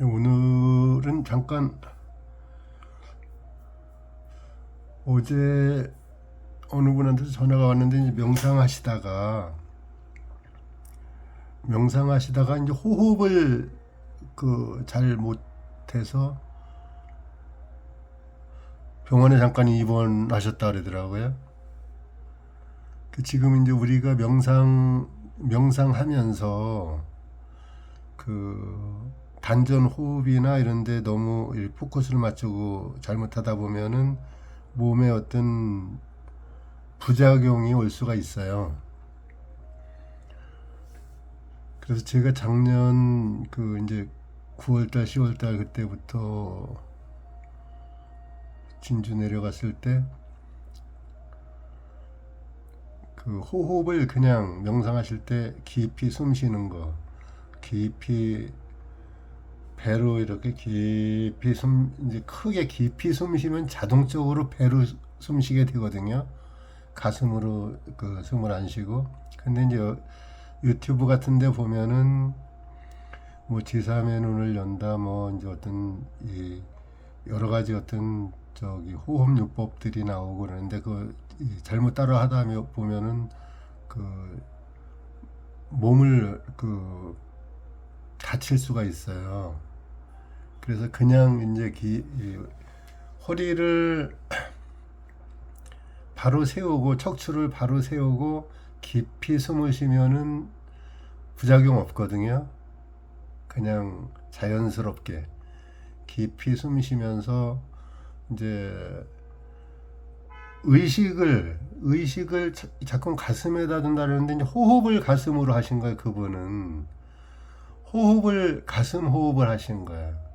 네, 오늘은 잠깐 어제 어느 분한테서 전화가 왔는데 이제 명상하시다가 이제 호흡을 잘 못해서 병원에 잠깐 입원하셨다 그러더라고요. 지금 이제 우리가 명상하면서 단전 호흡이나 이런데 너무 포커스를 맞추고 잘못하다 보면은 몸에 어떤 부작용이 올 수가 있어요. 그래서 제가 작년 이제 9월달, 10월달 그때부터 진주 내려갔을 때 호흡을 그냥 명상하실 때 깊이 숨 쉬는 거, 깊이 배로 이렇게 깊이 이제 크게 깊이 숨 쉬면 자동적으로 배로 숨 쉬게 되거든요. 가슴으로 숨을 안 쉬고. 근데 이제 유튜브 같은 데 보면은 뭐 제3의 눈을 연다 뭐 이제 어떤 여러 가지 어떤 호흡 요법들이 나오고 그러는데 잘못 따라 하다 보면은 몸을 다칠 수가 있어요. 그래서 그냥 이제 허리를 바로 세우고 척추를 바로 세우고 깊이 숨을 쉬면은 부작용 없거든요. 그냥 자연스럽게 깊이 숨 쉬면서 이제 의식을 자꾸 가슴에다 둔다는데 이제 호흡을 가슴으로 하신 거예요. 그분은 호흡을 가슴 호흡을 하신 거예요.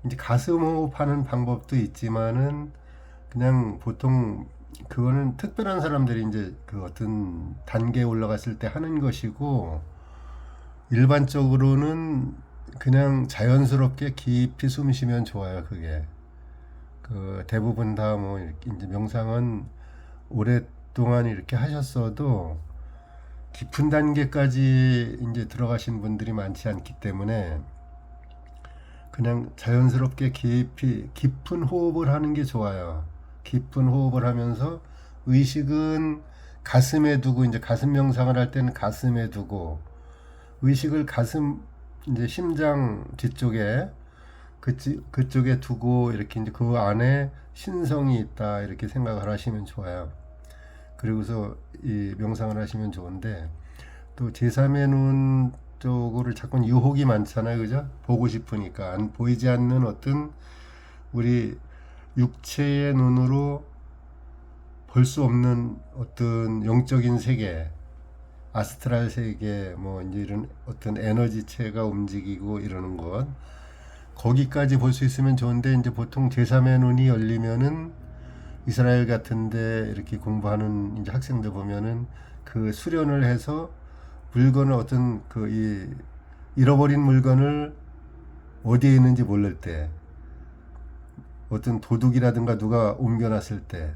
이제 가슴 호흡하는 방법도 있지만은 그냥 보통 그거는 특별한 사람들이 이제 어떤 단계에 올라갔을 때 하는 것이고 일반적으로는 그냥 자연스럽게 깊이 숨 쉬면 좋아요. 그게 대부분 다 뭐 이제 명상은 오랫동안 이렇게 하셨어도 깊은 단계까지 이제 들어가신 분들이 많지 않기 때문에 그냥 자연스럽게 깊은 호흡을 하는 게 좋아요. 깊은 호흡을 하면서 의식은 가슴에 두고 이제 가슴 명상을 할 때는 가슴에 두고 의식을 이제 심장 뒤쪽에 그쪽에 두고 이렇게 이제 그 안에 신성이 있다 이렇게 생각을 하시면 좋아요. 그리고서 이 명상을 하시면 좋은데 또 제3의 눈 쪽으로 자꾸 유혹이 많잖아요. 그죠? 보고 싶으니까 보이지 않는 어떤 우리 육체의 눈으로 볼 수 없는 어떤 영적인 세계, 아스트랄 세계, 뭐 이제 이런 어떤 에너지체가 움직이고 이러는 것, 거기까지 볼 수 있으면 좋은데 이제 보통 제3의 눈이 열리면은 이스라엘 같은데 이렇게 공부하는 이제 학생들 보면은 수련을 해서 물건을 어떤 잃어버린 물건을 어디에 있는지 모를 때 어떤 도둑이라든가 누가 옮겨놨을 때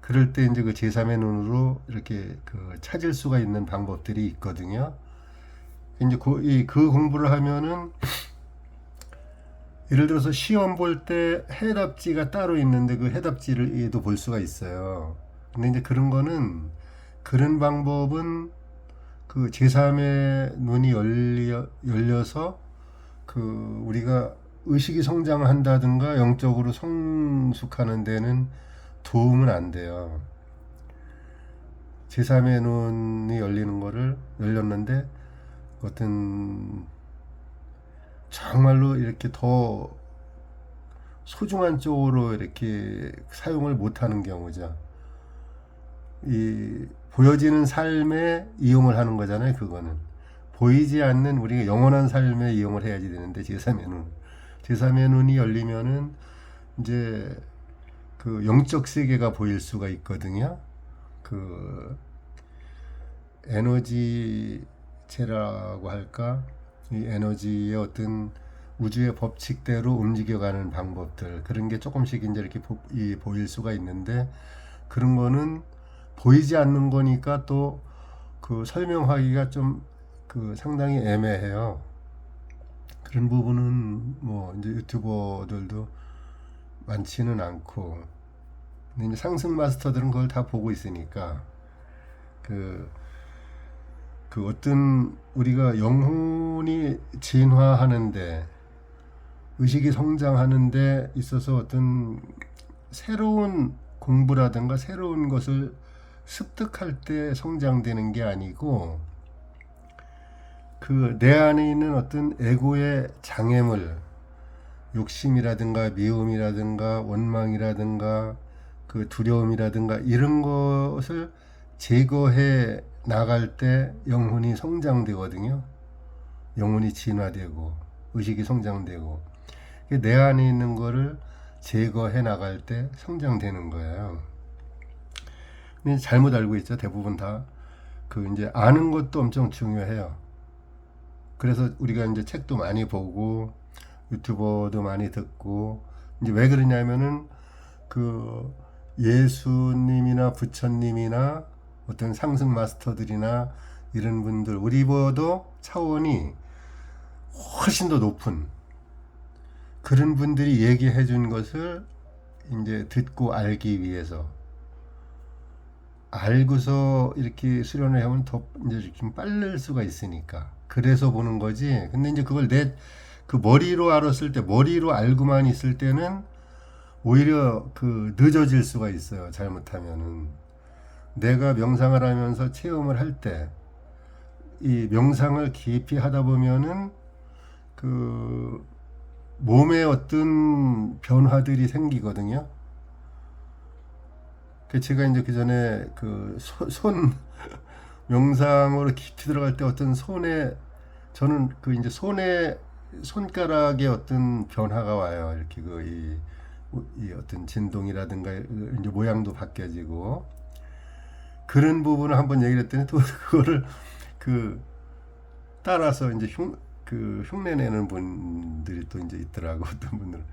그럴 때 이제 제3의 눈으로 이렇게 찾을 수가 있는 방법들이 있거든요. 이제 그 공부를 하면은 예를 들어서 시험 볼 때 해답지가 따로 있는데 그 해답지를 얘도 볼 수가 있어요. 근데 이제 그런 방법은 제3의 눈이 열려서 우리가 의식이 성장한다든가 영적으로 성숙하는 데는 도움은 안 돼요. 제3의 눈이 열렸는데 어떤 정말로 이렇게 더 소중한 쪽으로 이렇게 사용을 못하는 경우죠. 보여지는 삶에 이용을 하는 거잖아요. 그거는 보이지 않는 우리가 영원한 삶에 이용을 해야지 되는데 제3의 눈이 열리면은 이제 영적 세계가 보일 수가 있거든요. 에너지체라고 할까? 이 에너지의 어떤 우주의 법칙대로 움직여가는 방법들 그런 게 조금씩 이제 이렇게 보일 수가 있는데 그런 거는 보이지 않는 거니까 또 설명하기가 좀 상당히 애매해요. 그런 부분은 뭐 이제 유튜버들도 많지는 않고, 근데 이제 상승 마스터들은 그걸 다 보고 있으니까 그, 그 어떤 우리가 영혼이 진화하는데, 의식이 성장하는 데 있어서 어떤 새로운 공부라든가 새로운 것을 습득할 때 성장되는 게 아니고, 그 내 안에 있는 어떤 에고의 장애물, 욕심이라든가 미움이라든가 원망이라든가 그 두려움이라든가 이런 것을 제거해 나갈 때 영혼이 성장되거든요. 영혼이 진화되고 의식이 성장되고, 내 안에 있는 거를 제거해 나갈 때 성장되는 거예요. 근데 잘못 알고 있죠. 대부분 다. 그 이제 아는 것도 엄청 중요해요. 그래서 우리가 이제 책도 많이 보고 유튜버도 많이 듣고, 이제 왜 그러냐면은 그 예수님이나 부처님이나 어떤 상승 마스터들이나 이런 분들, 우리보다도 차원이 훨씬 더 높은 그런 분들이 얘기해 준 것을 이제 듣고 알기 위해서, 알고서 이렇게 수련을 하면 더 이제 좀 빠를 수가 있으니까 그래서 보는 거지. 근데 이제 그걸 내 그 머리로 알았을 때, 머리로 알고만 있을 때는 오히려 그 늦어질 수가 있어요. 잘못하면은. 내가 명상을 하면서 체험을 할 때, 이 명상을 깊이 하다 보면은 그 몸에 어떤 변화들이 생기거든요. 그 제가 이제 그 전에 그 손 명상으로 깊이 들어갈 때 어떤 손에, 저는 그 이제 손에 손가락에 어떤 변화가 와요. 이렇게 이 어떤 진동이라든가 이제 모양도 바뀌어지고, 그런 부분을 한번 얘기를 했더니 또 그거를 그 따라서 이제 그 흉내내는 분들이 또 이제 있더라고. 어떤 분들은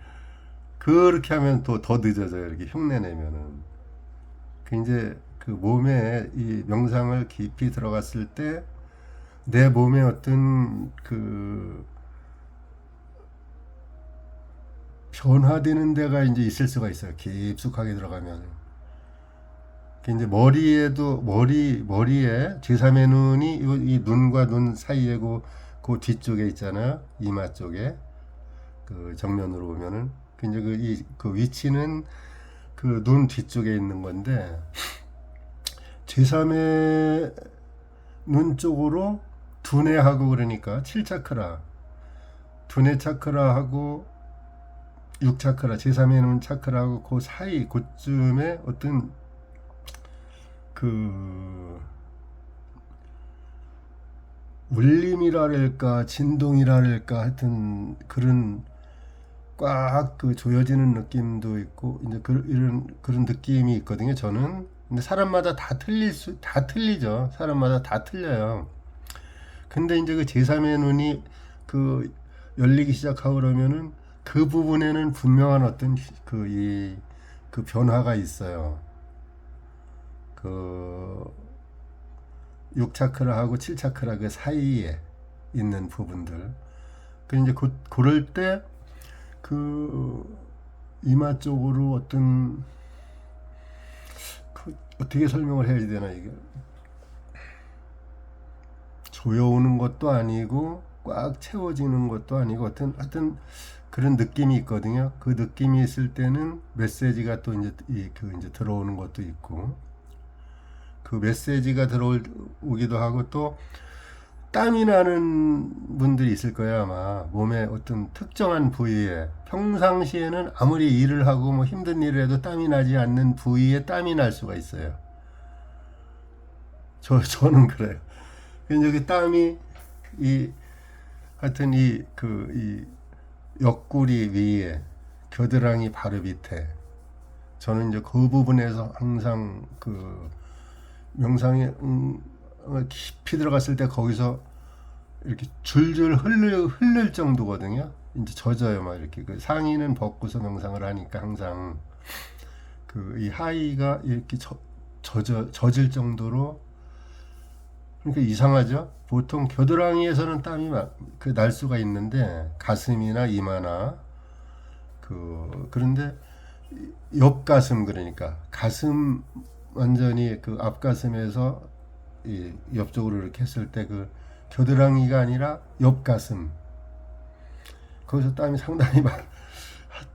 그렇게 하면 또 더 늦어져요. 이렇게 흉내내면은. 그 이제 그 몸에 이 명상을 깊이 들어갔을 때 내 몸에 어떤 그 변화되는 데가 이제 있을 수가 있어요. 깊숙하게 들어가면. 그 이제 머리에 제3의 눈이 이 눈과 눈 사이에 그 뒤쪽에 있잖아요. 이마 쪽에. 그 정면으로 보면은. 그 이제 그 위치는 그 눈 뒤쪽에 있는 건데, 제3의 눈 쪽으로 두뇌하고, 그러니까 7차크라, 두뇌 차크라하고 6차크라, 제3의 눈 차크라하고 그 사이, 그쯤에 어떤 그 울림이랄까 진동이랄까 하여튼 그런 꽉 그 조여지는 느낌도 있고, 이제 이런 그런 느낌이 있거든요. 저는. 근데 사람마다 다 틀리죠. 사람마다 다 틀려요. 근데 이제 그 제3의 눈이 그 열리기 시작하고 그러면은 그 부분에는 분명한 어떤 그 변화가 있어요. 그 6차크라하고 7차크라 그 사이에 있는 부분들. 그 이제 그럴 때 그 이마 쪽으로 어떤 그 어떻게 설명을 해야 되나, 이게 조여오는 것도 아니고 꽉 채워지는 것도 아니고 하여튼 그런 느낌이 있거든요. 그 느낌이 있을 때는 메시지가 또 이제 이제 들어오는 것도 있고, 그 메시지가 들어오기도 하고, 또 땀이 나는 분들이 있을 거예요. 아마 몸의 어떤 특정한 부위에, 평상시에는 아무리 일을 하고 뭐 힘든 일을 해도 땀이 나지 않는 부위에 땀이 날 수가 있어요. 저는 그래요. 여기 땀이 하여튼 이 옆구리 위에, 겨드랑이 바로 밑에, 저는 이제 그 부분에서 항상 그 명상에 깊이 들어갔을 때 거기서 이렇게 줄줄 흐를 정도거든요. 이제 젖어요. 막 이렇게 그 상의는 벗고서 명상을 하니까 항상 그 이 하의가 이렇게 젖을 정도로 그러니까 이상하죠? 보통 겨드랑이에서는 땀이 날 수가 있는데 가슴이나 이마나 그런데 옆가슴 그러니까 가슴 완전히 그 앞가슴에서 이 옆쪽으로 이렇게 했을 때 그 겨드랑이가 아니라 옆가슴 거기서 땀이 상당히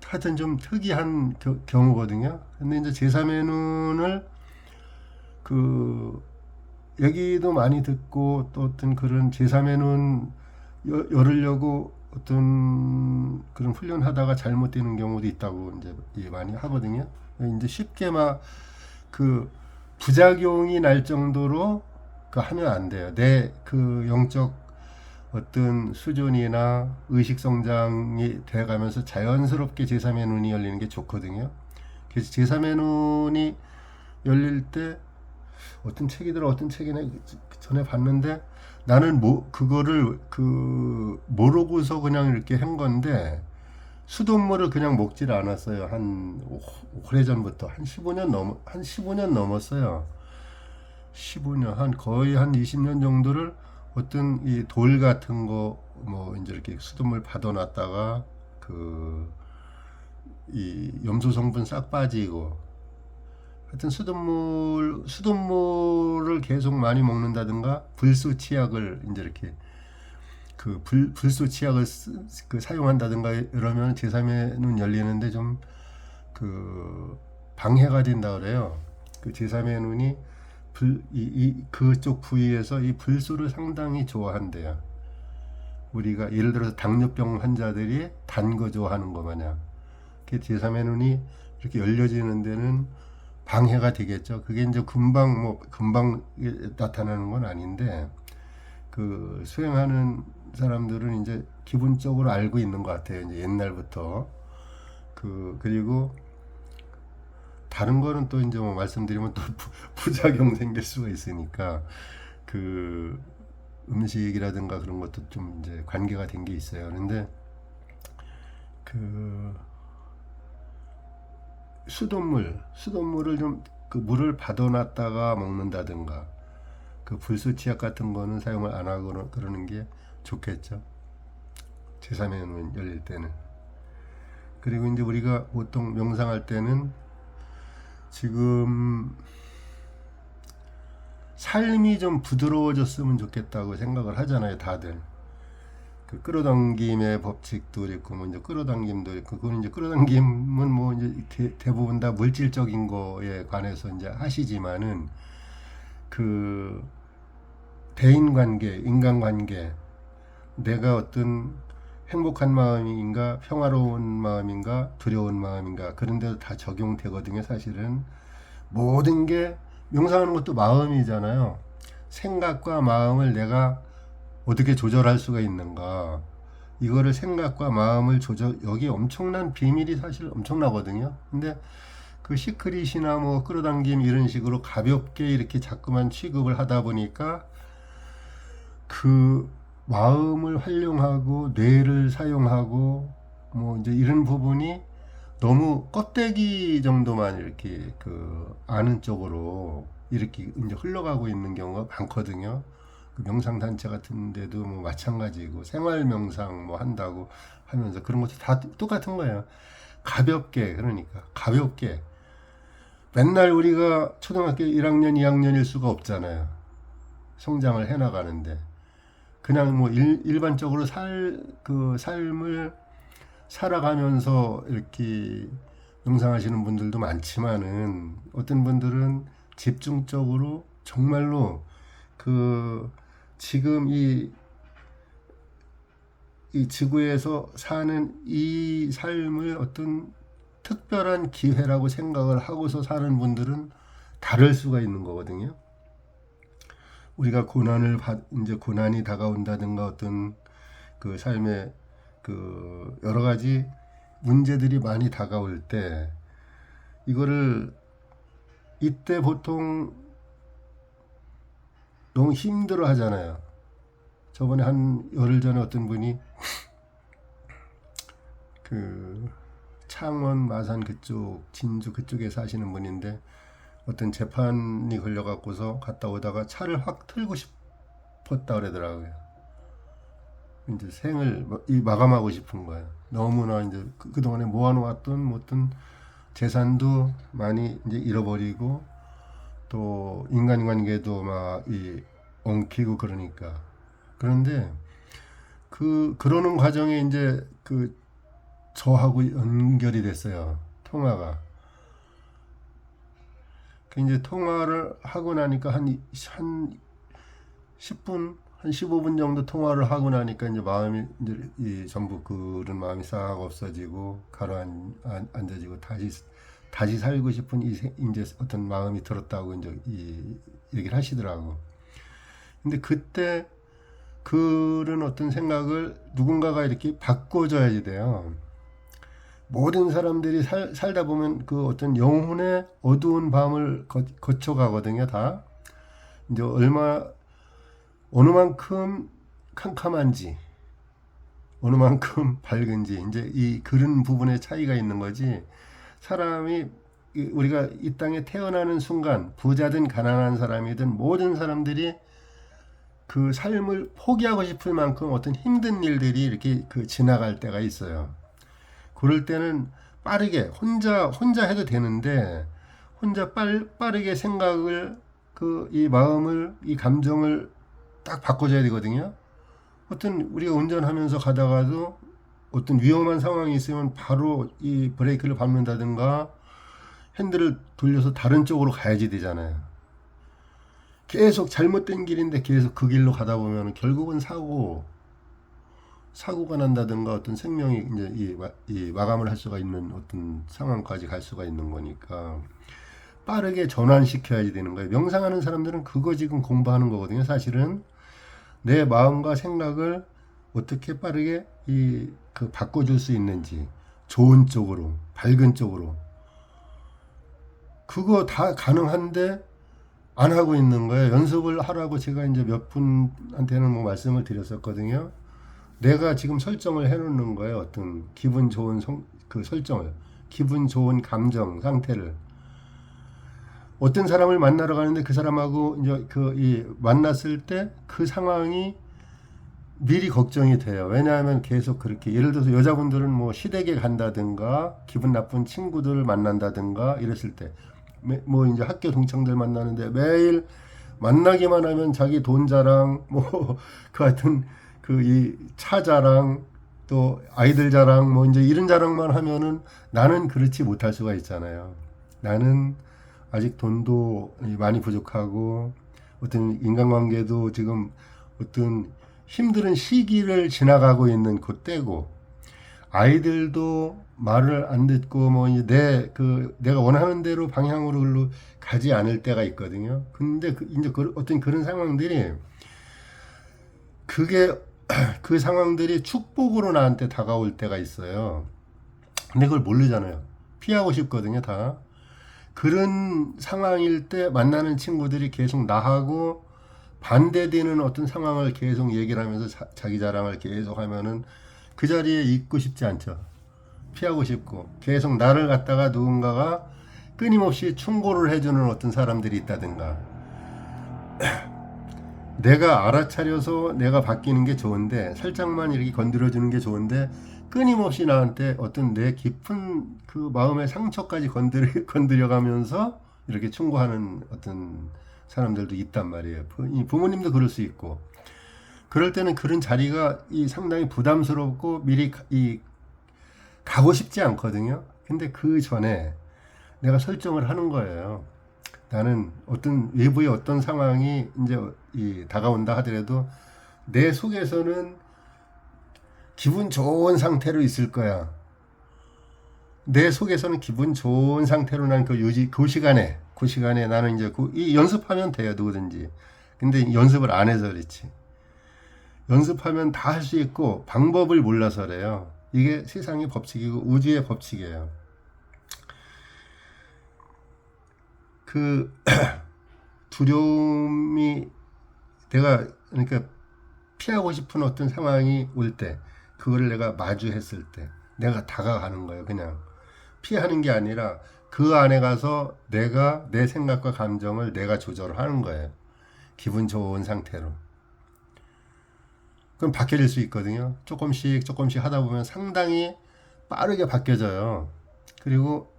하여튼 좀 특이한 경우거든요. 근데 이제 제3의 눈을 그 얘기도 많이 듣고 또 어떤 그런 제3의 눈 열으려고 어떤 그런 훈련하다가 잘못되는 경우도 있다고 이제 많이 하거든요. 이제 쉽게 막 그 부작용이 날 정도로 그 하면 안 돼요. 내 그 영적 어떤 수준이나 의식 성장이 돼가면서 자연스럽게 제3의 눈이 열리는 게 좋거든요. 그래서 제3의 눈이 열릴 때 어떤 책이네 전에 봤는데 나는 그거를 모르고서 그냥 이렇게 한 건데 수돗물을 그냥 먹질 않았어요. 한 오래전부터 한 15년 넘었어요. 15년 거의 한 20년 정도를 어떤 이 돌 같은 거 뭐 이제 이렇게 수돗물 받아놨다가 이 염소 성분 싹 빠지고 하여튼 수돗물을 계속 많이 먹는다든가 불수 치약을 이제 이렇게 불수 치약을 사용한다든가 이러면 제3의 눈 열리는데 좀 방해가 된다 그래요. 그 제3의 눈이 그쪽 부위에서 이 불수를 상당히 좋아한대요. 우리가 예를 들어서 당뇨병 환자들이 단 거 좋아하는 거 마냥 제3의 눈이 이렇게 열려지는 데는 방해가 되겠죠. 그게 이제 금방 나타나는 건 아닌데 수행하는 사람들은 이제 기본적으로 알고 있는 것 같아요. 이제 옛날부터 그리고 다른 거는 또 이제 뭐 말씀드리면 또 부작용 생길 수가 있으니까 음식이라든가 그런 것도 좀 이제 관계가 된 게 있어요. 그런데 수돗물을 좀 물을 받아놨다가 먹는다든가 불수치약 같은 거는 사용을 안 하고 그러는 게 좋겠죠. 제3의 눈 열릴 때는. 그리고 이제 우리가 보통 명상할 때는 지금 삶이 좀 부드러워졌으면 좋겠다고 생각을 하잖아요, 다들. 끌어당김의 법칙도 있고, 뭐 이제 끌어당김도 있고, 그건 이제 끌어당김은 뭐 이제 대부분 다 물질적인 거에 관해서 이제 하시지만은 대인관계, 인간관계, 내가 어떤 행복한 마음인가, 평화로운 마음인가, 두려운 마음인가 그런 데도 다 적용되거든요. 사실은 모든 게 명상하는 것도 마음이잖아요. 생각과 마음을 내가 어떻게 조절할 수가 있는가, 이거를 생각과 마음을 여기 엄청난 비밀이 사실 엄청나거든요. 근데 시크릿이나 뭐 끌어당김 이런 식으로 가볍게 이렇게 자꾸만 취급을 하다 보니까 마음을 활용하고 뇌를 사용하고 뭐 이제 이런 부분이 너무 껍데기 정도만 이렇게 아는 쪽으로 이렇게 이제 흘러가고 있는 경우가 많거든요. 명상 단체 같은 데도 뭐 마찬가지고 생활 명상 뭐 한다고 하면서 그런 것도 다 똑같은 거예요. 그러니까 가볍게 맨날 우리가 초등학교 1학년 2학년일 수가 없잖아요. 성장을 해나가는데 그냥 뭐 일반적으로 삶을 살아가면서 이렇게 명상하시는 분들도 많지만은 어떤 분들은 집중적으로 정말로 지금 이 지구에서 사는 이 삶을 어떤 특별한 기회라고 생각을 하고서 사는 분들은 다를 수가 있는 거거든요. 우리가 이제 고난이 다가온다든가 어떤 삶의 여러 가지 문제들이 많이 다가올 때 이때 보통 너무 힘들어 하잖아요. 저번에 한 열흘 전에 어떤 분이 창원, 마산 그쪽, 진주 그쪽에 사시는 분인데 어떤 재판이 걸려갖고서 갔다 오다가 차를 확 싶었다 그러더라고요. 이제 생을 마감하고 싶은 거예요. 너무나 이제 그동안에 모아놓았던 어떤 재산도 많이 이제 잃어버리고 또 인간관계도 막 엉키고 그러니까. 그런데 그러는 과정에 이제 저하고 연결이 됐어요. 통화가. 이제 통화를 하고 나니까 한 10분, 한 15분 정도 통화를 하고 나니까 이제 마음이 이제 전부 그런 마음이 싹 없어지고 가라앉아지고 다시 살고 싶은 이제 어떤 마음이 들었다고 이제 얘기를 하시더라고. 근데 그때 그런 어떤 생각을 누군가가 이렇게 바꿔줘야지 돼요. 모든 사람들이 살다 보면 그 어떤 영혼의 어두운 밤을 거쳐가거든요, 다. 이제 어느 만큼 캄캄한지, 어느 만큼 밝은지, 이제 그런 부분의 차이가 있는 거지. 사람이, 우리가 이 땅에 태어나는 순간, 부자든 가난한 사람이든 모든 사람들이 그 삶을 포기하고 싶을 만큼 어떤 힘든 일들이 이렇게 지나갈 때가 있어요. 그럴 때는 빠르게 혼자 해도 되는데 혼자 빠르게 생각을 이 마음을 이 감정을 딱 바꿔줘야 되거든요. 어떤 우리가 운전하면서 가다가도 어떤 위험한 상황이 있으면 바로 이 브레이크를 밟는다든가 핸들을 돌려서 다른 쪽으로 가야지 되잖아요. 계속 잘못된 길인데 계속 그 길로 가다 보면 결국은 사고가 난다든가 어떤 생명이 이제 이 마감을 할 수가 있는 어떤 상황까지 갈 수가 있는 거니까 빠르게 전환시켜야지 되는 거예요. 명상하는 사람들은 그거 지금 공부하는 거거든요. 사실은 내 마음과 생각을 어떻게 빠르게 바꿔줄 수 있는지 좋은 쪽으로 밝은 쪽으로 그거 다 가능한데 안 하고 있는 거예요. 연습을 하라고 제가 이제 몇 분한테는 뭐 말씀을 드렸었거든요. 내가 지금 설정을 해놓는 거예요. 어떤 기분 좋은 설정을, 기분 좋은 감정 상태를. 어떤 사람을 만나러 가는데 그 사람하고 이제 만났을 때 그 상황이 미리 걱정이 돼요. 왜냐하면 계속 그렇게 예를 들어서 여자분들은 뭐 시댁에 간다든가 기분 나쁜 친구들을 만난다든가 이랬을 때 뭐 이제 학교 동창들 만나는데 매일 만나기만 하면 자기 돈 자랑 뭐 그 하여튼 이 차 자랑 또 아이들 자랑 뭐 이제 이런 자랑만 하면은 나는 그렇지 못할 수가 있잖아요. 나는 아직 돈도 많이 부족하고 어떤 인간관계도 지금 어떤 힘든 시기를 지나가고 있는 그 때고 아이들도 말을 안 듣고 뭐 내가 원하는 대로 방향으로 가지 않을 때가 있거든요. 근데 이제 어떤 그런 상황들이 그 상황들이 축복으로 나한테 다가올 때가 있어요. 근데 그걸 모르잖아요. 피하고 싶거든요, 다. 그런 상황일 때 만나는 친구들이 계속 나하고 반대되는 어떤 상황을 계속 얘기를 하면서 자기 자랑을 계속 하면은 그 자리에 있고 싶지 않죠. 피하고 싶고 계속 나를 갖다가 누군가가 끊임없이 충고를 해주는 어떤 사람들이 있다든가 내가 알아차려서 내가 바뀌는 게 좋은데 살짝만 이렇게 건드려주는 게 좋은데 끊임없이 나한테 어떤 내 깊은 그 마음의 상처까지 건드려가면서 이렇게 충고하는 어떤 사람들도 있단 말이에요. 부모님도 그럴 수 있고 그럴 때는 그런 자리가 상당히 부담스럽고 미리 가고 싶지 않거든요. 근데 그 전에 내가 설정을 하는 거예요. 나는 어떤 외부의 어떤 상황이 이제 다가온다 하더라도 내 속에서는 기분 좋은 상태로 있을 거야. 내 속에서는 기분 좋은 상태로 난 그 시간에 나는 이제 연습하면 돼요, 누구든지. 근데 연습을 안 해서 그렇지. 연습하면 다 할 수 있고 방법을 몰라서 그래요. 이게 세상의 법칙이고 우주의 법칙이에요. 두려움이 그러니까 피하고 싶은 어떤 상황이 올 때, 그거를 내가 마주했을 때, 내가 다가가는 거예요. 그냥 피하는 게 아니라 그 안에 가서 내 생각과 감정을 내가 조절하는 거예요. 기분 좋은 상태로. 그럼 바뀌어질 수 있거든요. 조금씩 조금씩 하다 보면 상당히 빠르게 바뀌어져요. 그리고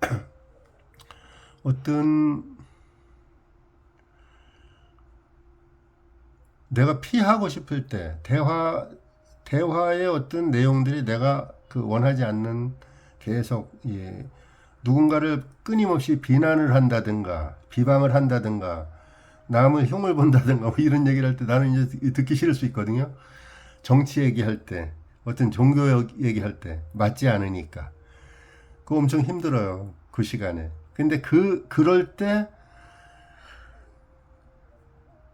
어떤 내가 피하고 싶을 때 대화의 어떤 내용들이 내가 그 원하지 않는 계속 누군가를 끊임없이 비난을 한다든가 비방을 한다든가 남을 흉을 본다든가 뭐 이런 얘기를 할 때 나는 이제 듣기 싫을 수 있거든요. 정치 얘기할 때 어떤 종교 얘기할 때 맞지 않으니까 그거 엄청 힘들어요. 그 시간에. 근데 그럴 때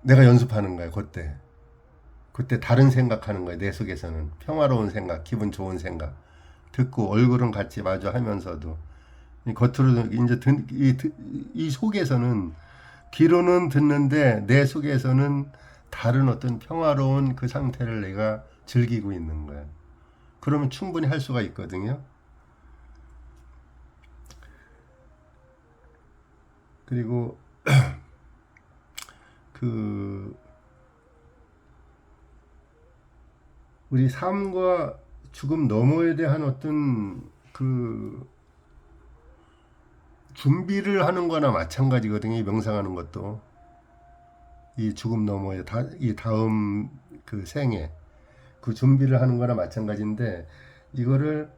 내가 연습하는 거야. 그때 다른 생각하는 거야. 내 속에서는 평화로운 생각, 기분 좋은 생각 듣고 얼굴은 같이 마주 하면서도 겉으로 이제 이 속에서는 귀로는 듣는데 내 속에서는 다른 어떤 평화로운 그 상태를 내가 즐기고 있는 거야. 그러면 충분히 할 수가 있거든요. 그리고 그 우리 삶과 죽음 너머에 대한 어떤 그 준비를 하는 거나 마찬가지거든요. 이 명상하는 것도 이 죽음 너머에 이 다음 그 생에 그 준비를 하는 거나 마찬가지인데 이거를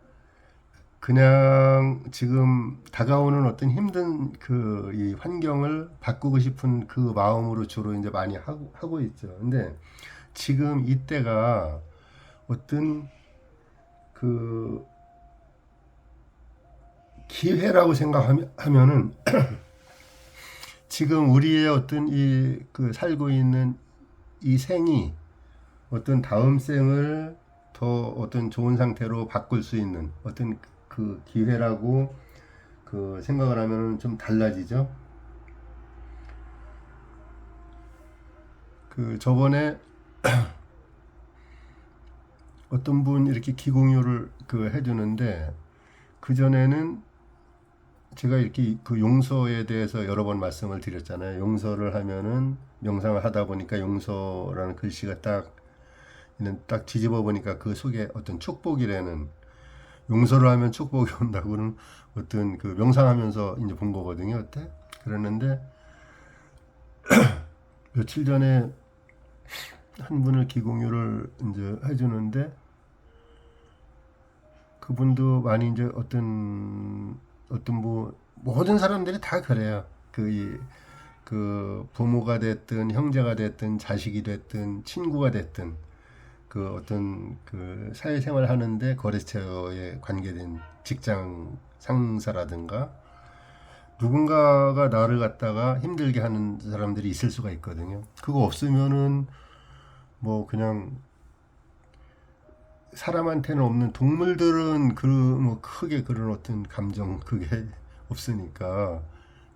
그냥 지금 다가오는 어떤 힘든 그 이 환경을 바꾸고 싶은 그 마음으로 주로 이제 많이 하고 있죠. 근데 지금 이때가 어떤 그 기회라고 생각하면은 지금 우리의 어떤 이 그 살고 있는 이 생이 어떤 다음 생을 더 어떤 좋은 상태로 바꿀 수 있는 어떤 그 기회라고 그 생각을 하면 좀 달라지죠. 그 저번에 어떤 분 이렇게 기공유를 그 해주는데 그 전에는 제가 이렇게 그 용서에 대해서 여러 번 말씀을 드렸잖아요. 용서를 하면은 명상을 하다 보니까 용서라는 글씨가 딱 뒤집어 보니까 그 속에 어떤 축복이라는 용서를 하면 축복이 온다고는 어떤 그 명상하면서 이제 본 거거든요. 그때 그랬는데 며칠 전에 한 분을 기공유를 이제 해주는데 그분도 많이 이제 어떤 뭐 모든 사람들이 다 그래요. 그 부모가 됐든 형제가 됐든 자식이 됐든 친구가 됐든 그 어떤 그 사회생활 하는데 거래처에 관계된 직장 상사라든가 누군가가 나를 갖다가 힘들게 하는 사람들이 있을 수가 있거든요. 그거 없으면은 뭐 그냥 사람한테는 없는 동물들은 그 뭐 크게 그런 어떤 감정 그게 없으니까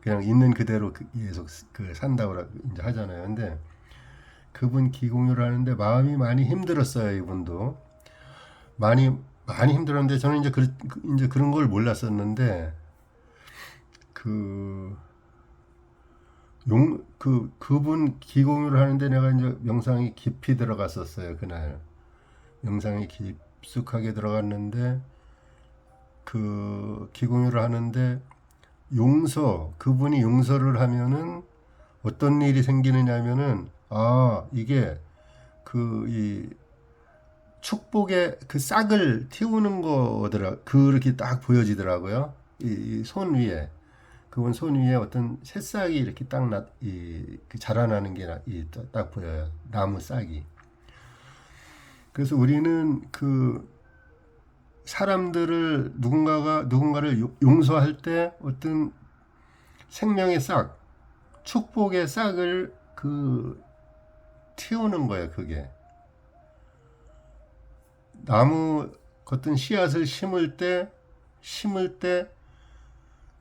그냥 있는 그대로 계속 그 산다고 이제 하잖아요. 근데 그분 기공유를 하는데 마음이 많이 힘들었어요. 이분도 많이 힘들었는데 저는 이제 그런 걸 몰랐었는데 그 그분 기공유를 하는데 내가 이제 명상이 깊이 들어갔었어요. 그날 명상이 깊숙하게 들어갔는데 그 기공유를 하는데 그분이 용서를 하면은 어떤 일이 생기느냐면은 이게 이 축복의 그 싹을 틔우는 거더라. 그렇게 딱 보여지더라고요. 이 손 위에 그분 손 위에 어떤 새싹이 이렇게 그 자라나는 게 딱 보여요. 나무 싹이. 그래서 우리는 그 사람들을 누군가를 용서할 때 어떤 생명의 싹, 축복의 싹을 틔우는 거예요. 그게 나무 어떤 씨앗을 심을 때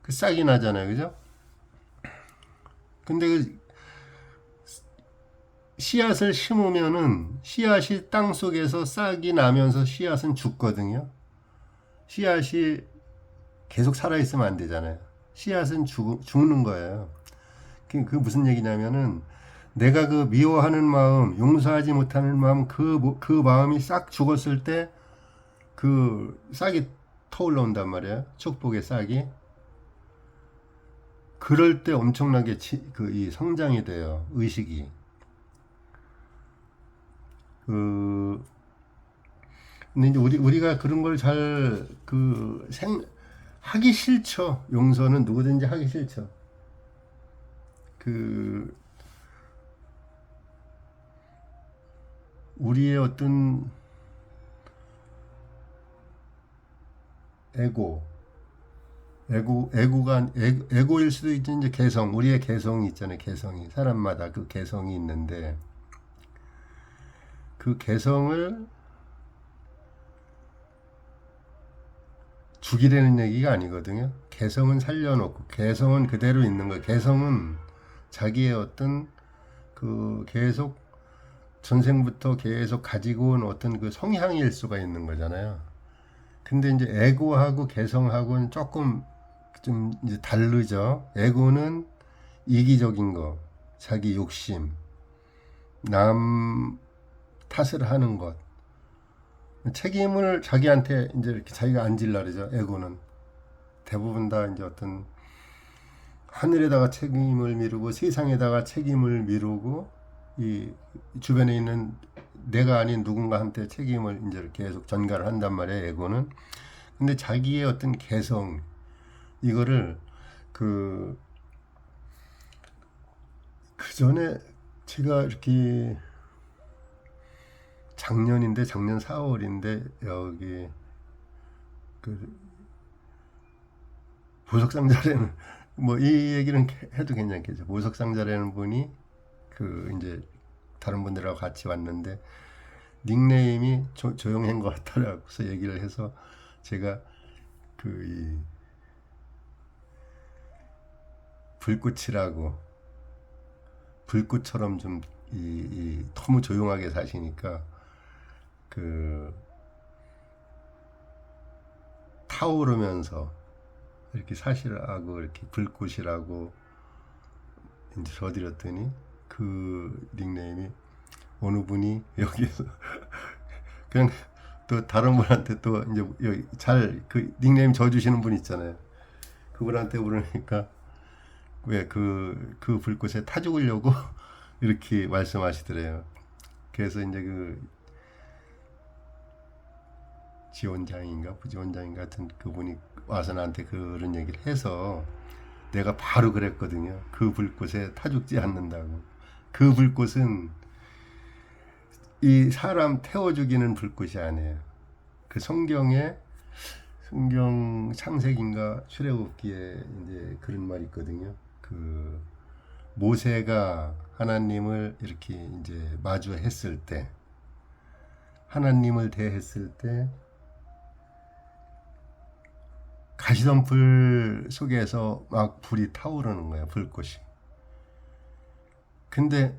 그 싹이 나잖아요. 그죠? 근데 그 씨앗을 심으면은 씨앗이 땅 속에서 싹이 나면서 씨앗은 죽거든요. 씨앗이 계속 살아있으면 안 되잖아요. 씨앗은 죽는 거예요. 그게 무슨 얘기냐면은 내가 그 미워하는 마음, 용서하지 못하는 마음, 그 마음이 싹 죽었을 때 그 싹이 터올라온단 말이에요. 축복의 싹이. 그럴 때 엄청나게 이 성장이 돼요. 의식이. 그 근데 이제 우리가 그런 걸 잘 하기 싫죠. 용서는 누구든지 하기 싫죠. 그 우리의 어떤 에고, 에고일 수도 있지. 이제 우리의 개성이 있잖아요. 개성이 사람마다 그 개성이 있는데 그 개성을 죽이려는 얘기가 아니거든요. 개성은 살려놓고 개성은 그대로 있는 거예요. 개성은 자기의 어떤 그 계속 전생부터 계속 가지고 온 어떤 그 성향일 수가 있는 거잖아요. 근데 이제 에고하고 개성하고는 조금 좀 이제 다르죠. 에고는 이기적인 거, 자기 욕심, 남 탓을 하는 것, 책임을 자기한테 이제 이렇게 자기가 안질라 그러죠. 에고는 대부분 다 이제 어떤 하늘에다가 책임을 미루고 세상에다가 책임을 미루고 이 주변에 있는 내가 아닌 누군가한테 책임을 이제 계속 전가를 한단 말이에요. 에고는. 근데 자기의 어떤 개성 이거를 그 전에 제가 이렇게 작년 4월인데 여기 그 보석상자라는 뭐 이 얘기는 해도 괜찮겠죠. 보석상자라는 분이 그 이제 다른 분들하고 같이 왔는데 닉네임이 조용한 것 같다라고 해서 얘기를 해서 제가 이 불꽃이라고 불꽃처럼 좀 너무 조용하게 사시니까 그 타오르면서 이렇게 사시라고 이렇게 불꽃이라고 이제 줘드렸더니 그 닉네임이 어느 분이 여기에서 그냥 또 다른 분한테 또 이제 잘 그 닉네임 줘주시는 분 있잖아요. 그분한테 물으니까 왜 그 불꽃에 타 죽으려고 이렇게 말씀하시더래요. 그래서 이제 그 지원장인가 부지원장인가 같은 그분이 와서 나한테 그런 얘기를 해서 내가 바로 그랬거든요. 그 불꽃에 타 죽지 않는다고. 그 불꽃은 이 사람 태워 죽이는 불꽃이 아니에요. 그 성경 창세기인가 출애굽기에 이제 그런 말이 있거든요. 그 모세가 하나님을 이렇게 이제 마주했을 때, 하나님을 대했을 때 가시던 불 속에서 막 불이 타오르는 거예요. 불꽃이. 근데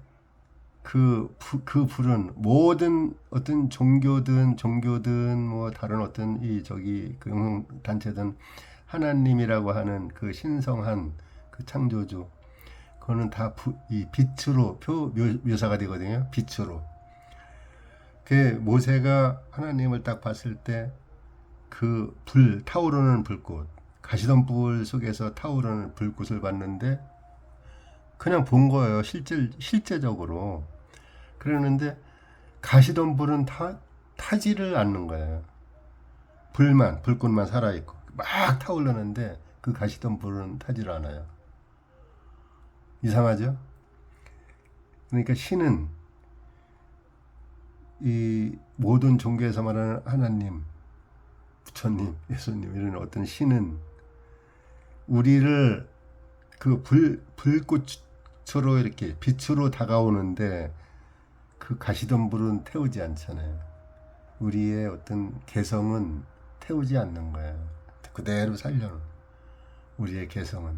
그 불은 모든 어떤 종교든 뭐 다른 어떤 그 단체든 하나님이라고 하는 그 신성한 그 창조주 그거는 다 이 빛으로 묘사가 되거든요. 빛으로. 그 모세가 하나님을 딱 봤을 때 그 타오르는 불꽃, 가시던 불 속에서 타오르는 불꽃을 봤는데 그냥 본 거예요. 실제적으로. 그러는데 가시던 불은 타지를 않는 거예요. 불꽃만 살아있고 막 타오르는데 그 가시던 불은 타지를 않아요. 이상하죠? 그러니까 신은 이 모든 종교에서 말하는 하나님, 부처님, 예수님 이런 어떤 신은 우리를 그 불꽃으로 이렇게 빛으로 다가오는데 그 가시던 불은 태우지 않잖아요. 우리의 어떤 개성은 태우지 않는 거예요. 그대로 살려는 우리의 개성은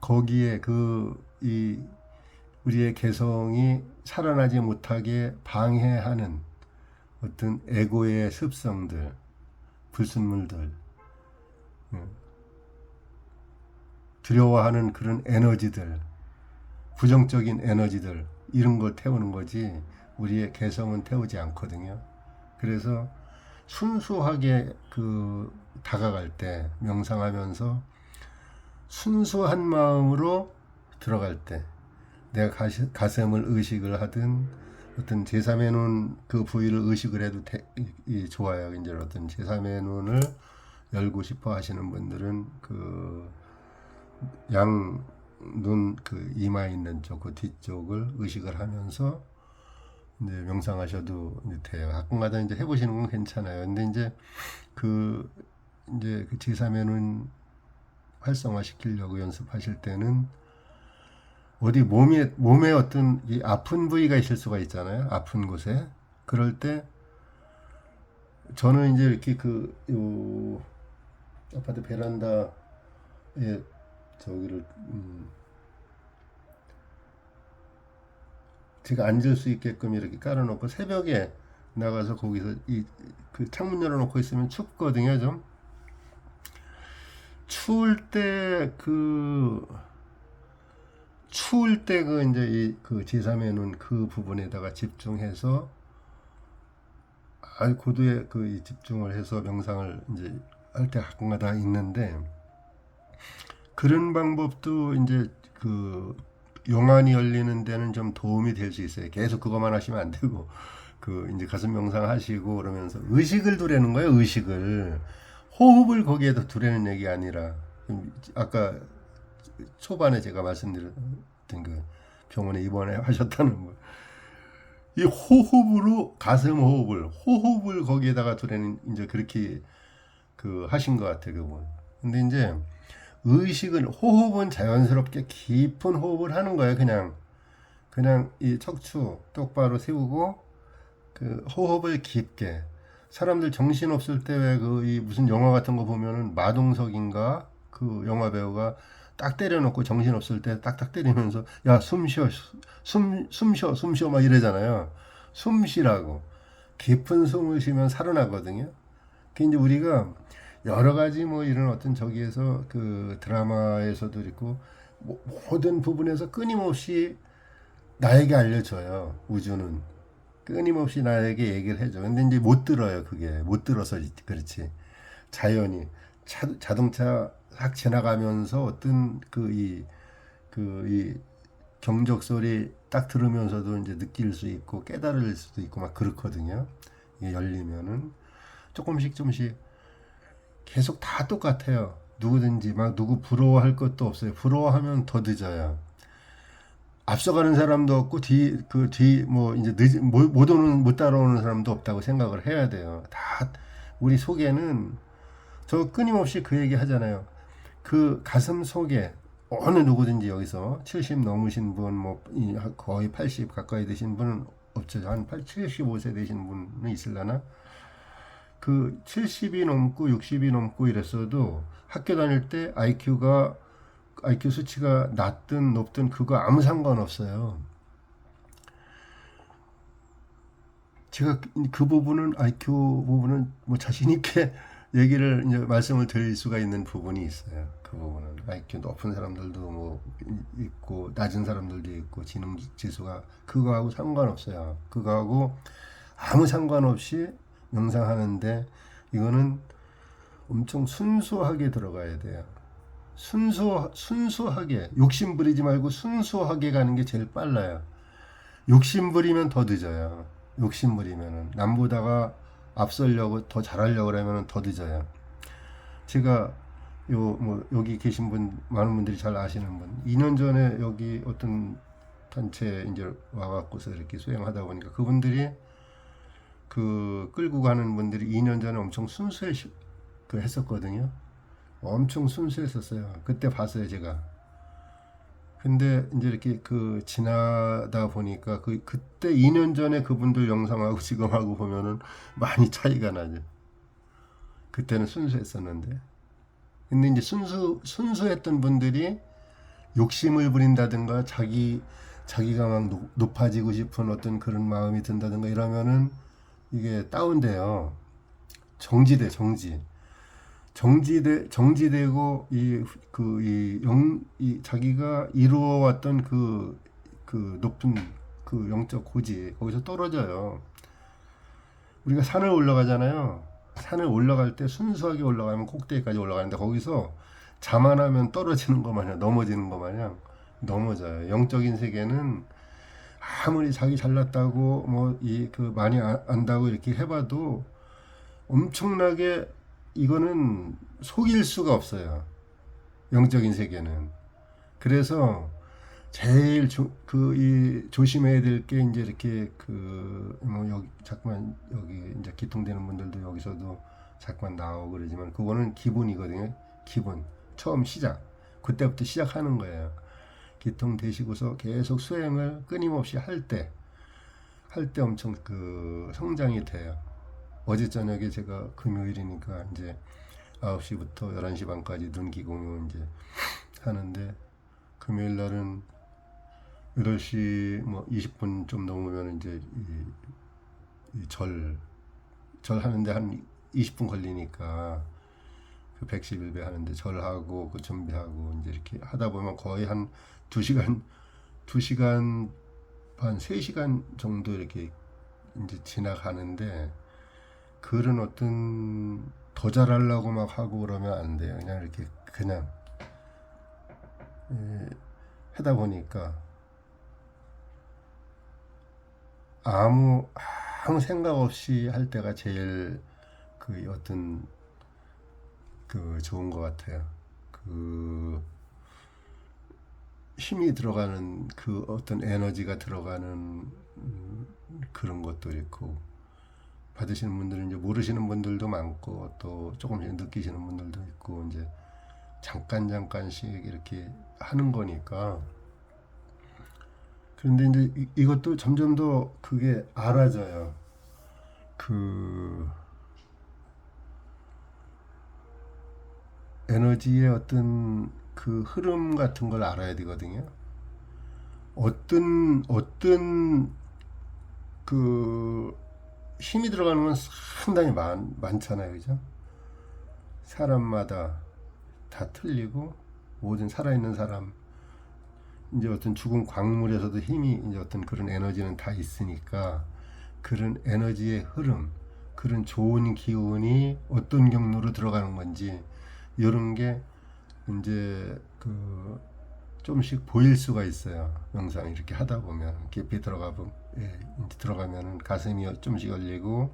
거기에 우리의 개성이 살아나지 못하게 방해하는 어떤 에고의 습성들, 불순물들, 두려워하는 그런 에너지들, 부정적인 에너지들 이런 거 태우는 거지 우리의 개성은 태우지 않거든요. 그래서 순수하게 다가갈 때 명상하면서 순수한 마음으로 들어갈 때 내가 가슴을 의식을 하든 어떤 제3의 눈 그 부위를 의식을 해도 좋아요. 이제 어떤 제3의 눈을 열고 싶어 하시는 분들은 양 눈 이마 있는 쪽 그 뒤쪽을 의식을 하면서 이제 명상하셔도 돼요. 가끔가다 이제 해보시는 건 괜찮아요. 근데 이제 이제 제3의 눈 활성화 시키려고 연습하실 때는 어디 몸에 어떤 이 아픈 부위가 있을 수가 있잖아요. 아픈 곳에. 그럴 때 저는 이제 이렇게 요 아파트 베란다에 저기를 제가 앉을 수 있게끔 이렇게 깔아놓고 새벽에 나가서 거기서 창문 열어놓고 있으면 춥거든요. 좀 추울 때 이제 제3의 눈 그 부분에다가 집중해서 고도의 이 집중을 해서 명상을 이제 할 때 가끔가다 있는데 그런 방법도 이제 용안이 열리는 데는 좀 도움이 될 수 있어요. 계속 그것만 하시면 안 되고 이제 가슴 명상 하시고 그러면서 의식을 두라는 거예요. 의식을 호흡을 거기에다 두라는 얘기 아니라 아까 초반에 제가 말씀드렸던 병원에 입원해 하셨다는 거. 이 호흡으로 가슴 호흡을 거기에다가 두라는 이제 그렇게 하신 것 같아요. 그분. 근데 이제 호흡은 자연스럽게 깊은 호흡을 하는 거예요. 그냥 이 척추 똑바로 세우고 호흡을 깊게. 사람들 정신 없을 때 왜 무슨 영화 같은 거 보면은 마동석인가 영화 배우가 딱 때려놓고 정신 없을 때 딱딱 때리면서 야 숨 쉬어 막 이러잖아요. 숨 쉬라고. 깊은 숨을 쉬면 살아나거든요. 그 이제 우리가 여러 가지 이런 어떤 저기에서 드라마에서도 있고 모든 부분에서 끊임없이 나에게 알려줘요. 우주는 끊임없이 나에게 얘기를 해줘. 근데 이제 못 들어요. 그게 못 들어서 그렇지. 자연이 자동차 싹 지나가면서 어떤 이 경적 소리 딱 들으면서도 이제 느낄 수 있고 깨달을 수도 있고 막 그렇거든요. 이게 열리면은 조금씩 계속 다 똑같아요. 누구든지 막 누구 부러워할 것도 없어요. 부러워하면 더 늦어요. 앞서가는 사람도 없고 이제 못 따라오는 사람도 없다고 생각을 해야 돼요. 다 우리 속에는 저 끊임없이 그 얘기 하잖아요. 가슴 속에 어느 누구든지 여기서 70 넘으신 분, 거의 80 가까이 되신 분은 없죠. 한 75세 되신 분은 있으려나? 70이 넘고 60이 넘고 이랬어도 학교 다닐 때 IQ 수치가 낮든 높든 그거 아무 상관없어요. 제가 그 부분은 IQ 부분은 자신 있게 얘기를 이제 말씀을 드릴 수가 있는 부분이 있어요. 그 부분은 IQ 높은 사람들도 있고 낮은 사람들도 있고 지능 지수가 그거하고 상관없어요. 그거하고 아무 상관없이 명상하는데 이거는 엄청 순수하게 들어가야 돼요. 순수하게 욕심 부리지 말고 순수하게 가는 게 제일 빨라요. 욕심 부리면 더 늦어요. 욕심 부리면은 남보다가 앞서려고 더 잘하려고 그러면 더 늦어요. 제가 여기 계신 분 많은 분들이 잘 아시는 분 2년 전에 여기 어떤 단체 이제 와갖고서 이렇게 수행하다 보니까 그분들이 끌고 가는 분들이 2년 전에 엄청 순수해 했었거든요. 엄청 순수했었어요. 그때 봤어요, 제가. 근데 이제 이렇게 지나다 보니까 그때 2년 전에 그분들 영상하고 지금하고 보면은 많이 차이가 나죠. 그때는 순수했었는데. 근데 이제 순수했던 분들이 욕심을 부린다든가 자기가 막 높아지고 싶은 어떤 그런 마음이 든다든가 이러면은 이게 다운돼요. 정지되고 자기가 이루어왔던 그 높은 그 영적 고지 거기서 떨어져요. 우리가 산을 올라가잖아요. 산을 올라갈 때 순수하게 올라가면 꼭대기까지 올라가는데 거기서 자만하면 떨어지는 것 마냥 넘어지는 것 마냥 넘어져요. 영적인 세계는 아무리 자기 잘났다고 뭐 이 그 많이 안다고 이렇게 해봐도 엄청나게 이거는 속일 수가 없어요. 영적인 세계는. 그래서 제일 조심해야 될 게 이제 이렇게 그 뭐 여기 자꾸만 여기 이제 기통되는 분들도 여기서도 자꾸만 나오고 그러지만 그거는 기본이거든요. 기본. 처음 시작. 그때부터 시작하는 거예요. 기통되시고서 계속 수행을 끊임없이 할 때 엄청 그 성장이 돼요. 어제 저녁에 제가 금요일이니까 이제 9시부터 11시 반까지 눈기공유 이제 하는데 금요일 날은 8시 뭐 20분 좀 넘으면 이제 절 하는데 한 20분 걸리니까 그 111배 하는데 절하고 그 준비하고 이제 이렇게 하다 보면 거의 한 2시간 반 3시간 정도 이렇게 이제 지나가는데 그런 어떤 더 잘하려고 막 하고 그러면 안 돼요. 그냥 이렇게 그냥 하다 보니까 아무 생각 없이 할 때가 제일 그 어떤 그 좋은 것 같아요. 그 힘이 들어가는 그 어떤 에너지가 들어가는 그런 것도 있고 받으시는 분들은 이제 모르시는 분들도 많고 또 조금씩 느끼시는 분들도 있고 이제 잠깐씩 이렇게 하는 거니까 그런데 이제 이것도 점점 더 그게 알아져요. 그 에너지의 어떤 그 흐름 같은 걸 알아야 되거든요. 어떤 그 힘이 들어가는 건 상당히 많잖아요. 그죠? 사람마다 다 틀리고 모든 살아있는 사람 이제 어떤 죽은 광물에서도 힘이 이제 어떤 그런 에너지는 다 있으니까 그런 에너지의 흐름 그런 좋은 기운이 어떤 경로로 들어가는 건지 이런 게 이제 그 좀씩 보일 수가 있어요. 명상 이렇게 하다 보면 깊이 들어가면 가슴이 좀씩 열리고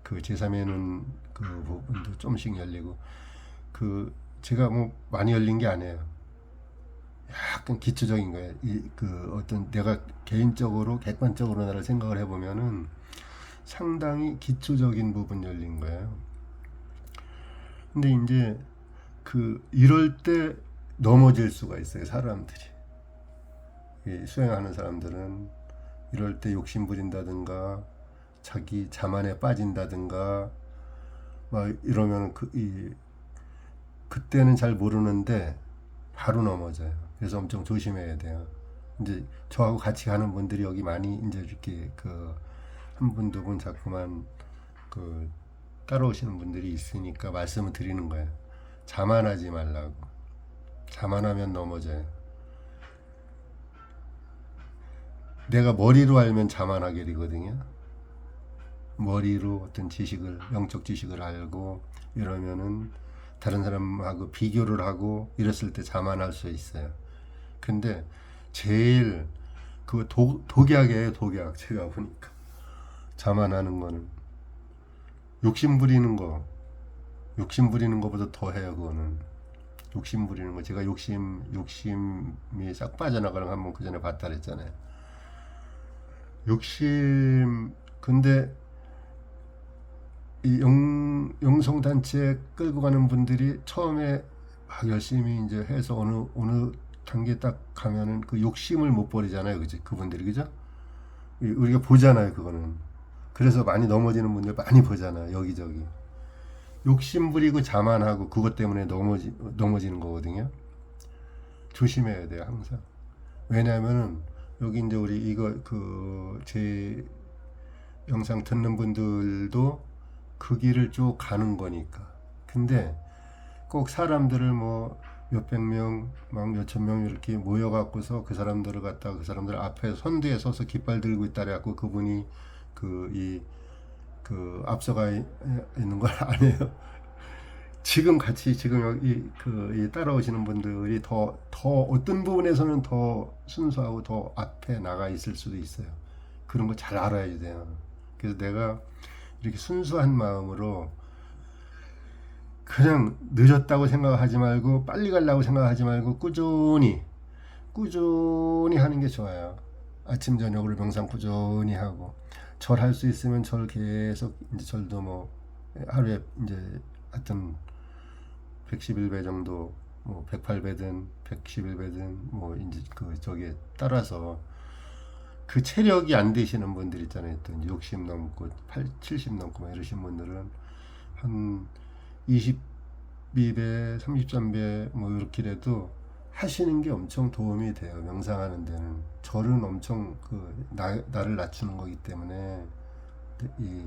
그 제3에는 그 부분도 좀씩 열리고 그 제가 뭐 많이 열린 게 아니에요. 약간 기초적인 거예요. 그 어떤 내가 개인적으로 객관적으로 나를 생각을 해보면은 상당히 기초적인 부분 열린 거예요. 근데 이제 그 이럴 때 넘어질 수가 있어요. 사람들이 수행하는 사람들은 이럴 때 욕심 부린다든가 자기 자만에 빠진다든가 막 이러면 그때는 잘 모르는데 바로 넘어져요. 그래서 엄청 조심해야 돼요. 이제 저하고 같이 가는 분들이 여기 많이 이제 이렇게 그 한 분 두 분 자꾸만 그 따라오시는 분들이 있으니까 말씀을 드리는 거예요. 자만하지 말라고. 자만하면 넘어져요. 내가 머리로 알면 자만하게 되거든요. 머리로 어떤 지식을 영적 지식을 알고 이러면은 다른 사람하고 비교를 하고 이랬을 때 자만할 수 있어요. 근데 제일 그 독약이에요. 독약. 제가 보니까 자만하는 거는 욕심 부리는 거보다 더 해요. 그거는 욕심 부리는 거. 제가 욕심이 싹 빠져나가는 거 한번 그 전에 봤다 그랬잖아요. 욕심 근데 이 영성단체 끌고 가는 분들이 처음에 막 열심히 이제 해서 어느 단계 딱 가면은 그 욕심을 못 버리잖아요. 그지? 그분들이, 그죠? 우리가 보잖아요. 그거는. 그래서 많이 넘어지는 분들 많이 보잖아요. 여기저기. 욕심 부리고 자만하고 그것 때문에 넘어지는 거거든요. 조심해야 돼요. 항상. 왜냐하면은 여기 이제 우리 이거 제 영상 듣는 분들도 그 길을 쭉 가는 거니까. 근데 꼭 사람들을 뭐 몇백 명, 막 몇천 명 이렇게 모여갖고서 그 사람들을 갖다가 그 사람들 앞에 선두에 서서 깃발 들고 있다 그래갖고 그분이 앞서가 있는 걸 아니에요. 지금 같이 지금 여기 이 따라오시는 분들이 더 어떤 부분에서는 더 순수하고 더 앞에 나가 있을 수도 있어요. 그런 거 잘 알아야 돼요. 그래서 내가 이렇게 순수한 마음으로 그냥 늦었다고 생각하지 말고 빨리 가려고 생각하지 말고 꾸준히 하는 게 좋아요. 아침 저녁으로 명상 꾸준히 하고 절 할 수 있으면 절 계속 이제 절도 뭐 하루에 이제 하여튼 111배 정도 뭐 108배든 111배든 뭐 이제 저기에 따라서 그 체력이 안 되시는 분들 있잖아요. 또 60 넘고 70 넘고 막 이러신 분들은 한 22배, 33배 뭐 이렇게라도 하시는 게 엄청 도움이 돼요. 명상하는 데는 절은 엄청 나를 낮추는 거기 때문에 이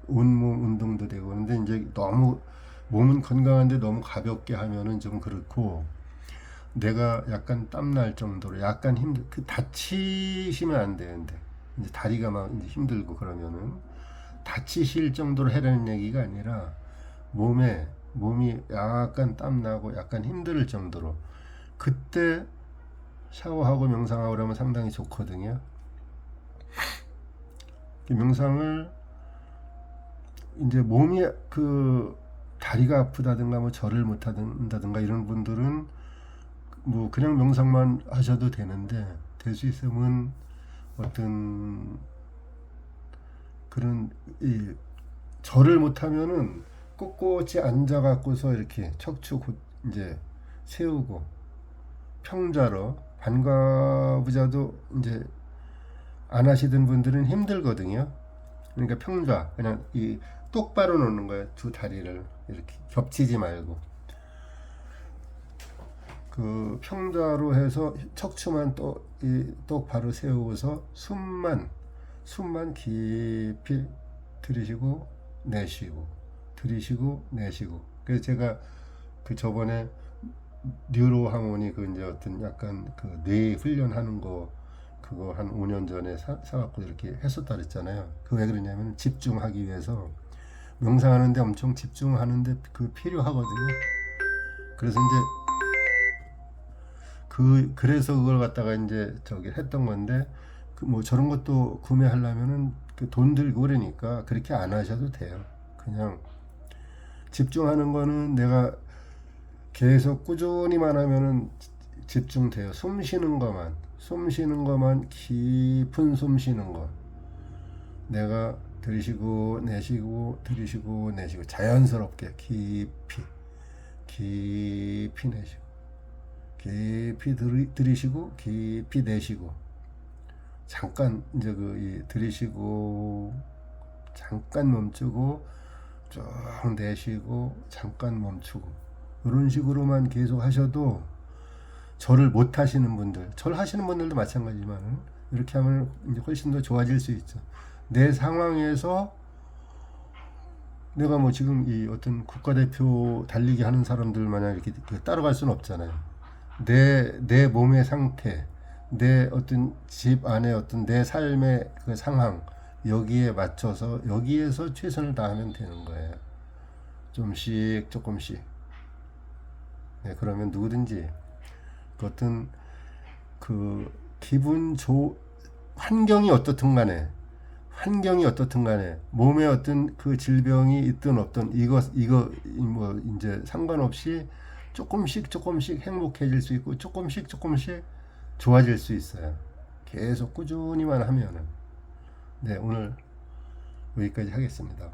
온몸 운동도 되고. 그런데 이제 너무 몸은 건강한데 너무 가볍게 하면은 좀 그렇고, 내가 약간 땀날 정도로 약간 다치시면 안 되는데 이제 다리가 막 이제 힘들고 그러면은 다치실 정도로 해라는 얘기가 아니라 몸이 약간 땀나고 약간 힘들 정도로 그때 샤워하고 명상하고 그러면 상당히 좋거든요. 명상을 이제 몸이 다리가 아프다든가 뭐 절을 못 한다든가 이런 분들은 뭐 그냥 명상만 하셔도 되는데, 될 수 있으면 어떤 그런 절을 못 하면은 꼿꼿이 앉아 갖고서 이렇게 척추 이제 세우고 평자로, 반과부자도 이제 안 하시던 분들은 힘들거든요. 그러니까 평좌, 그냥 똑바로 놓는 거예요. 두 다리를 이렇게 겹치지 말고 평좌로 해서 척추만 똑바로 세우고서 숨만 깊이 들이쉬고 내쉬고 들이쉬고 내쉬고. 그래서 제가 저번에 뉴로 하모니 이제 어떤 약간 뇌 훈련하는 거 그거 한 5년 전에 사갖고 이렇게 했었다 그랬잖아요. 왜 그러냐면 집중하기 위해서, 명상하는데 엄청 집중하는데 필요하거든요. 그래서 이제 그래서 그걸 갖다가 이제 했던 건데, 뭐 저런 것도 구매하려면은 돈 들고 그러니까 그렇게 안 하셔도 돼요. 그냥 집중하는 거는 내가 계속 꾸준히만 하면은 집중돼요. 숨 쉬는 것만 깊은 숨 쉬는 거, 내가 들이쉬고 내쉬고 들이쉬고 내쉬고 자연스럽게 깊이 내쉬고 깊이 들이쉬고 깊이 내쉬고, 잠깐 이제 들이쉬고 잠깐 멈추고 쭉 내쉬고 잠깐 멈추고, 이런 식으로만 계속 하셔도, 절을 못 하시는 분들, 절 하시는 분들도 마찬가지지만 이렇게 하면 이제 훨씬 더 좋아질 수 있죠. 내 상황에서 내가 뭐 지금 어떤 국가대표 달리기 하는 사람들 마냥 이렇게 따라갈 수는 없잖아요. 내 몸의 상태, 내 어떤 집 안에 어떤 내 삶의 상황, 여기에 맞춰서 여기에서 최선을 다하면 되는 거예요. 조금씩. 네, 그러면 누구든지 어떤 환경이 어떻든 간에 몸에 어떤 질병이 있든 없든 이거 뭐 이제 상관없이 조금씩 행복해질 수 있고 조금씩 좋아질 수 있어요. 계속 꾸준히만 하면은. 네, 오늘 여기까지 하겠습니다.